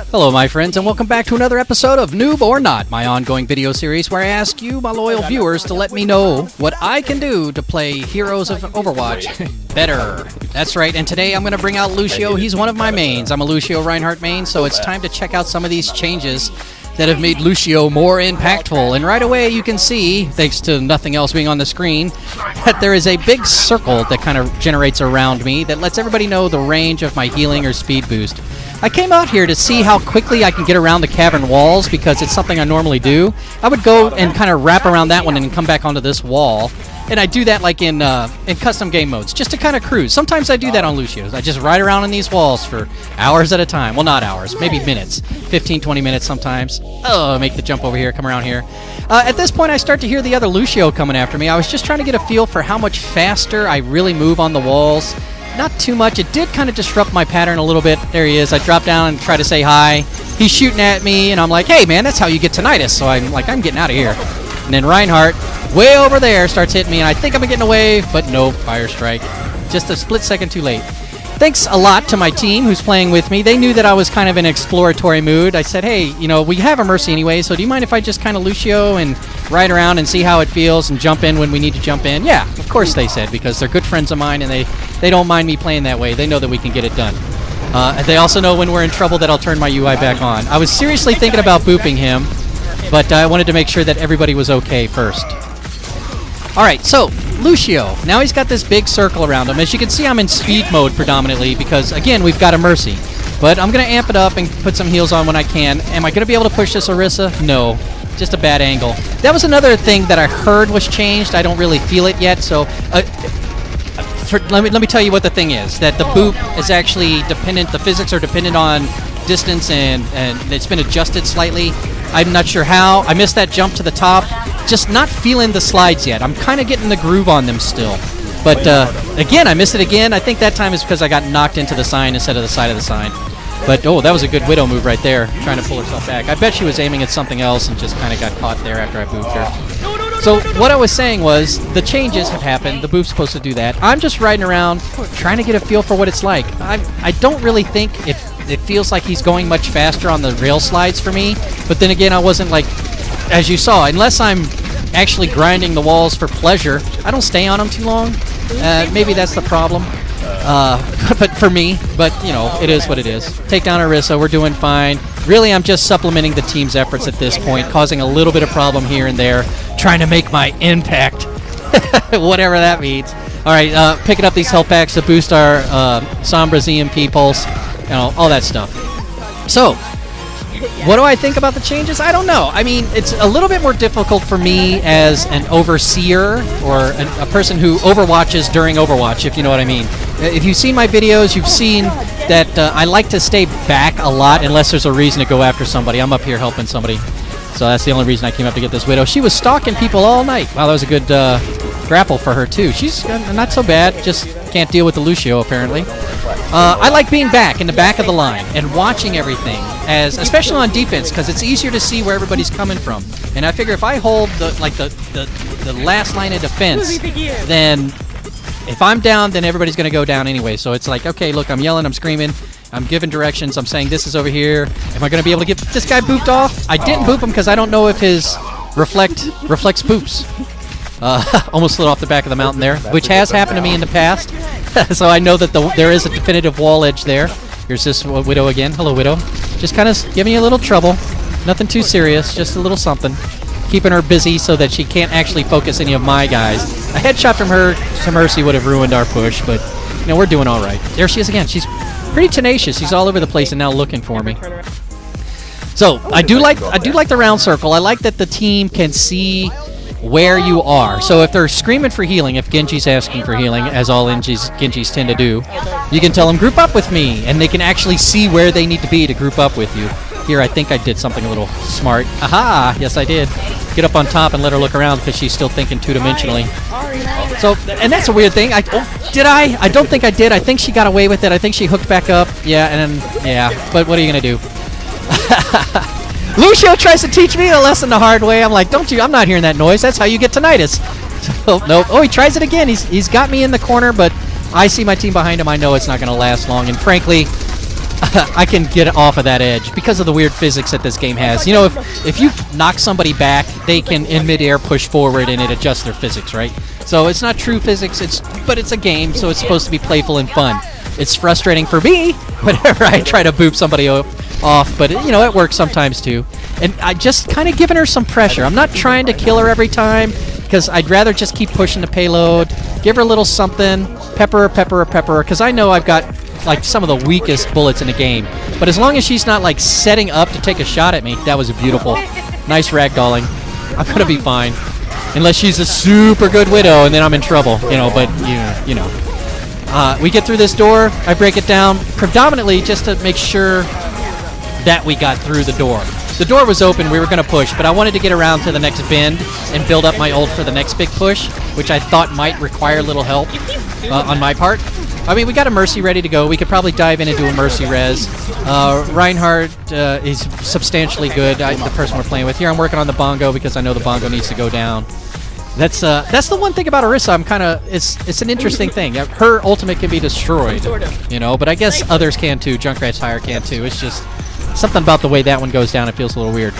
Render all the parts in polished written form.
Hello my friends, and welcome back to another episode of Noob or Not, my ongoing video series where I ask you, my loyal viewers, to let me know what I can do to play heroes of Overwatch better. That's right, and today I'm going to bring out Lucio. He's one of my mains. I'm a Lucio Reinhardt main, so it's time to check out some of these changes that have made Lucio more impactful. And right away you can see, thanks to nothing else being on the screen, that there is a big circle that kind of generates around me that lets everybody know the range of my healing or speed boost. I came out here to see how quickly I can get around the cavern walls because it's something I normally do. I would go and kind of wrap around that one and come back onto this wall. And I do that like in custom game modes, just to kind of cruise. Sometimes I do that on Lucio's. I just ride around in these walls for hours at a time. Well, not hours, maybe minutes. 15, 20 minutes sometimes. Oh, make the jump over here, come around here. At this point, I start to hear the other Lucio coming after me. I was just trying to get a feel for how much faster I really move on the walls. Not too much. It did kind of disrupt my pattern a little bit. There he is. I drop down and try to say hi. He's shooting at me, and I'm like, hey, man, that's how you get tinnitus. So I'm like, I'm getting out of here. And then Reinhardt, way over there, starts hitting me, and I think I'm getting away, but no, fire strike. Just a split second too late. Thanks a lot to my team who's playing with me. They knew that I was kind of in exploratory mood. I said, hey, you know, we have a Mercy anyway, so do you mind if I just kind of Lucio and ride around and see how it feels and jump in when we need to jump in? Yeah, of course they said, because they're good friends of mine and they don't mind me playing that way. They know that we can get it done. They also know when we're in trouble that I'll turn my UI back on. I was seriously thinking about booping him, but I wanted to make sure that everybody was okay first. Alright, so, Lucio. Now he's got this big circle around him. As you can see, I'm in speed mode predominantly because, again, we've got a Mercy. But I'm going to amp it up and put some heals on when I can. Am I going to be able to push this Orisa? No. Just a bad angle. That was another thing that I heard was changed. I don't really feel it yet, so... let me tell you what the thing is. That the boop is actually dependent, the physics are dependent on distance, and it's been adjusted slightly. I'm not sure how. I missed that jump to the top. Just not feeling the slides yet. I'm kind of getting the groove on them still. But again, I missed it again. I think that time is because I got knocked into the sign instead of the side of the sign. But, oh, that was a good Widow move right there, trying to pull herself back. I bet she was aiming at something else and just kind of got caught there after I booped her. So what I was saying was, the changes have happened. The boop's supposed to do that. I'm just riding around, trying to get a feel for what it's like. I don't really think it feels like he's going much faster on the rail slides for me. But then again, I wasn't like, as you saw, unless I'm actually grinding the walls for pleasure, I don't stay on them too long. Maybe that's the problem. But for me, you know, it is what it is. Take down Orisa, we're doing fine. Really, I'm just supplementing the team's efforts at this point, causing a little bit of problem here and there, trying to make my impact, whatever that means. All right, picking up these health packs to boost our Sombra's EMP pulse, you know, all that stuff. So, what do I think about the changes? I don't know. I mean, it's a little bit more difficult for me as an overseer or a person who overwatches during Overwatch, if you know what I mean. If you've seen my videos, you've seen that I like to stay back a lot unless there's a reason to go after somebody. I'm up here helping somebody. So that's the only reason I came up to get this Widow. She was stalking people all night. Wow, that was a good grapple for her, too. She's not so bad, just can't deal with the Lucio, apparently. I like being back in the back of the line and watching everything, especially on defense, because it's easier to see where everybody's coming from. And I figure if I hold the last line of defense, then if I'm down, then everybody's going to go down anyway. So it's like, okay, look, I'm yelling, I'm screaming, I'm giving directions, I'm saying this is over here. Am I going to be able to get this guy booped off? I didn't boop him because I don't know if his reflects boops. Almost slid off the back of the mountain there, which has happened to me in the past. So I know that there is a definitive wall edge there. Here's this Widow again. Hello, Widow. Just kind of giving you a little trouble. Nothing too serious, just a little something. Keeping her busy so that she can't actually focus any of my guys. A headshot from her to Mercy would have ruined our push, but you know, we're doing all right. There she is again. She's pretty tenacious. She's all over the place and now looking for me. So I do like the round circle. I like that the team can see where you are. So if they're screaming for healing, if Genji's asking for healing, as all Genjis tend to do, you can tell them, group up with me, and they can actually see where they need to be to group up with you. Here, I think I did something a little smart. Aha! Yes, I did. Get up on top and let her look around because she's still thinking two-dimensionally. So, and that's a weird thing. Did I? I don't think I did. I think she got away with it. I think she hooked back up. Yeah, and then, yeah. But what are you going to do? Lucio tries to teach me a lesson the hard way. I'm like, I'm not hearing that noise. That's how you get tinnitus. So, nope. Oh, he tries it again. He's got me in the corner, but I see my team behind him. I know it's not going to last long. And frankly, I can get off of that edge because of the weird physics that this game has. You know, if you knock somebody back, they can in midair push forward and it adjusts their physics, right? So it's not true physics, but it's a game, so it's supposed to be playful and fun. It's frustrating for me whenever I try to boop somebody off, but you know, it works sometimes too. And I just kind of giving her some pressure. I'm not trying to kill her every time because I'd rather just keep pushing the payload, give her a little something, pepper her, because I know I've got like some of the weakest bullets in the game. But as long as she's not like setting up to take a shot at me, that was beautiful. Nice ragdolling. I'm gonna be fine. Unless she's a super good Widow, and then I'm in trouble, you know, but you know. We get through this door, I break it down, predominantly just to make sure that we got through the door. The door was open, we were going to push, but I wanted to get around to the next bend and build up my ult for the next big push, which I thought might require a little help on my part. I mean, we got a Mercy ready to go. We could probably dive in and do a Mercy res. Reinhardt is substantially good, the person we're playing with. Here I'm working on the bongo because I know the bongo needs to go down. That's the one thing about Orisa. I'm kind of it's an interesting thing. Her ultimate can be destroyed, you know, but I guess others can too. Junkrat's higher can too. It's just something about the way that one goes down. It feels a little weird.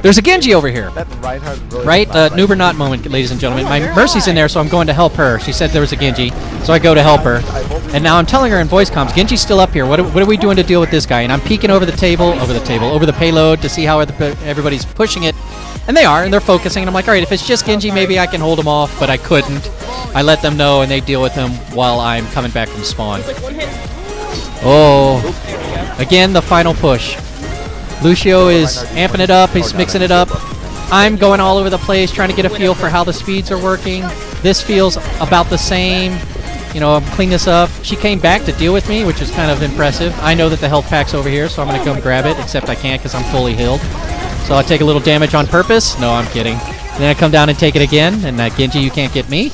There's a Genji over here, right? Noob or not moment, ladies and gentlemen. My Mercy's in there, so I'm going to help her. She said there was a Genji, so I go to help her. And now I'm telling her in voice comms, Genji's still up here. What are we doing to deal with this guy? And I'm peeking over the payload to see how everybody's pushing it. And they are, and they're focusing, and I'm like, all right, if it's just Genji, maybe I can hold him off, but I couldn't. I let them know, and they deal with him while I'm coming back from spawn. Oh, again, the final push. Lucio is amping it up, he's mixing it up. I'm going all over the place, trying to get a feel for how the speeds are working. This feels about the same. You know, I'm cleaning this up. She came back to deal with me, which is kind of impressive. I know that the health pack's over here, so I'm going to come grab it, except I can't because I'm fully healed. So I'll take a little damage on purpose. No, I'm kidding. And then I come down and take it again, and Genji, you can't get me.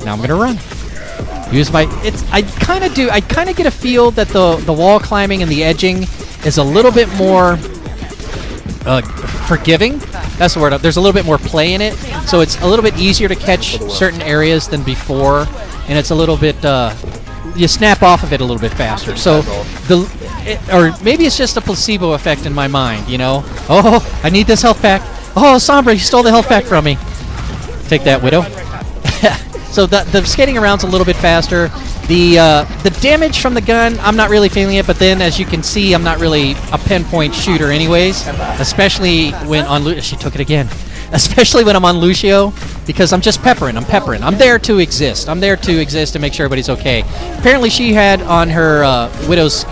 Now I'm gonna run. Use my. I kind of get a feel that the wall climbing and the edging is a little bit more forgiving. That's the word. There's a little bit more play in it, so it's a little bit easier to catch certain areas than before, and it's a little bit. You snap off of it a little bit faster. So or maybe it's just a placebo effect in my mind, you know? Oh, I need this health pack. Oh, Sombra, you stole the health pack from me. Take that, Widow. So the skating around's a little bit faster. The damage from the gun, I'm not really feeling it, but then as you can see, I'm not really a pinpoint shooter anyways, especially when on she took it again. Especially when I'm on Lucio, because I'm just peppering. I'm there to exist. I'm there to exist and make sure everybody's okay. Apparently she had on her Widow's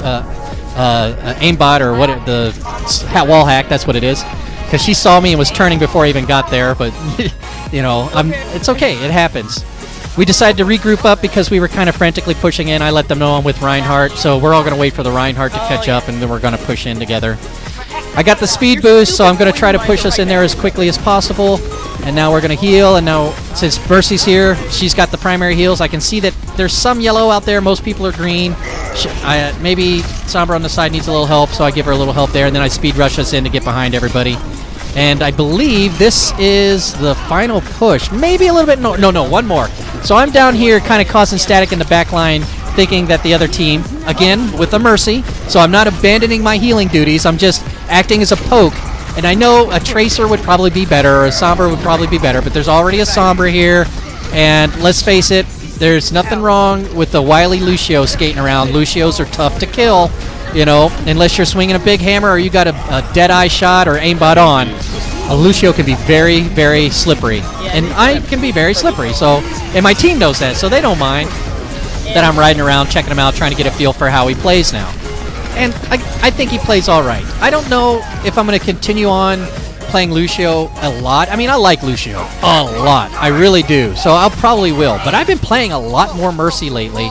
aimbot, or what the wall hack, that's what it is, because she saw me and was turning before I even got there, but you know, it's okay, it happens. We decided to regroup up because we were kind of frantically pushing in. I let them know I'm with Reinhardt, so we're all going to wait for the Reinhardt to catch up, and then we're going to push in together. I got the speed boost, so I'm going to try to push us in there as quickly as possible. And now we're going to heal, and now since Mercy's here, she's got the primary heals. I can see that there's some yellow out there. Most people are green. Maybe Sombra on the side needs a little help, so I give her a little help there, and then I speed rush us in to get behind everybody. And I believe this is the final push. Maybe a little bit. No, one more. So I'm down here kind of causing static in the back line, thinking that the other team, again, with a Mercy, so I'm not abandoning my healing duties. I'm just acting as a poke. And I know a Tracer would probably be better, or a Sombra would probably be better, but there's already a Sombra here. And let's face it, there's nothing wrong with the wily Lucio skating around. Lucios are tough to kill, you know, unless you're swinging a big hammer or you got a dead-eye shot or aimbot on. A Lucio can be very, very slippery. And I can be very slippery, and my team knows that, so they don't mind that I'm riding around, checking him out, trying to get a feel for how he plays now. And I think he plays all right. I don't know if I'm going to continue on playing Lucio a lot. I mean, I like Lucio a lot. I really do. So I'll probably will. But I've been playing a lot more Mercy lately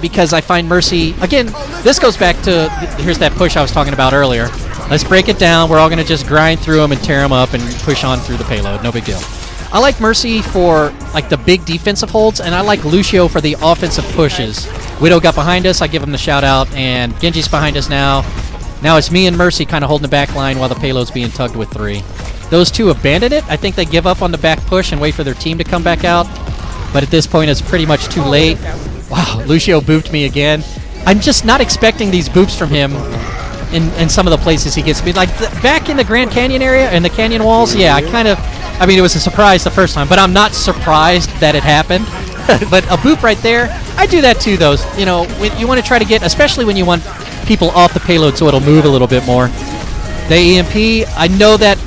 because I find Mercy... Again, this goes back to... Here's that push I was talking about earlier. Let's break it down. We're all going to just grind through them and tear them up and push on through the payload. No big deal. I like Mercy for like the big defensive holds, and I like Lucio for the offensive pushes. Widow got behind us, I give him the shout out, and Genji's behind us now. Now it's me and Mercy kind of holding the back line while the payload's being tugged with 3. Those two abandon it. I think they give up on the back push and wait for their team to come back out. But at this point, it's pretty much too late. Wow, Lucio booped me again. I'm just not expecting these boops from him in some of the places he gets me. Like back in the Grand Canyon area and the canyon walls, yeah, I mean, it was a surprise the first time, but I'm not surprised that it happened. But a boop right there, I do that too, though. You know, you want to try to get, especially when you want people off the payload so it'll move a little bit more. The EMP, I know that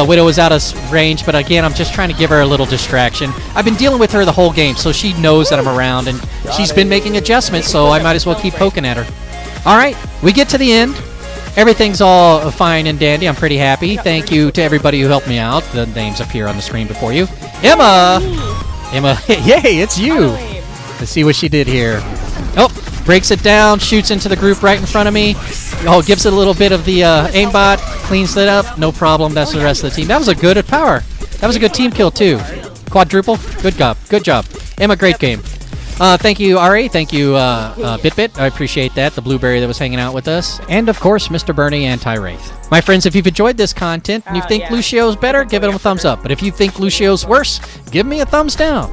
Widow is out of range, but again, I'm just trying to give her a little distraction. I've been dealing with her the whole game, so she knows that I'm around, and she's been making adjustments, so I might as well keep poking at her. All right, we get to the end. Everything's all fine and dandy. I'm pretty happy. Thank you to everybody who helped me out. The names appear on the screen before you. Emma, yay, it's you. Let's see what she did here. Oh, breaks it down, shoots into the group right in front of me. Oh, gives it a little bit of the aimbot, cleans it up, no problem. That's the rest of the team. That was a good power. That was a good team kill too. Quadruple, good job, good job. Emma, great game. Thank you, Ari. Thank you, BitBit. I appreciate that. The blueberry that was hanging out with us. And, of course, Mr. Bernie Anti-Wraith. My friends, if you've enjoyed this content and you think Lucio's better, give it a thumbs up. But if you think Lucio's worse, give me a thumbs down.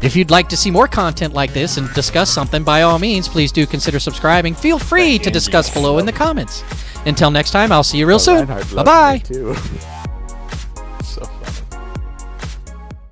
If you'd like to see more content like this and discuss something, by all means, please do consider subscribing. Feel free to discuss below in the comments. Until next time, I'll see you real soon. Bye-bye.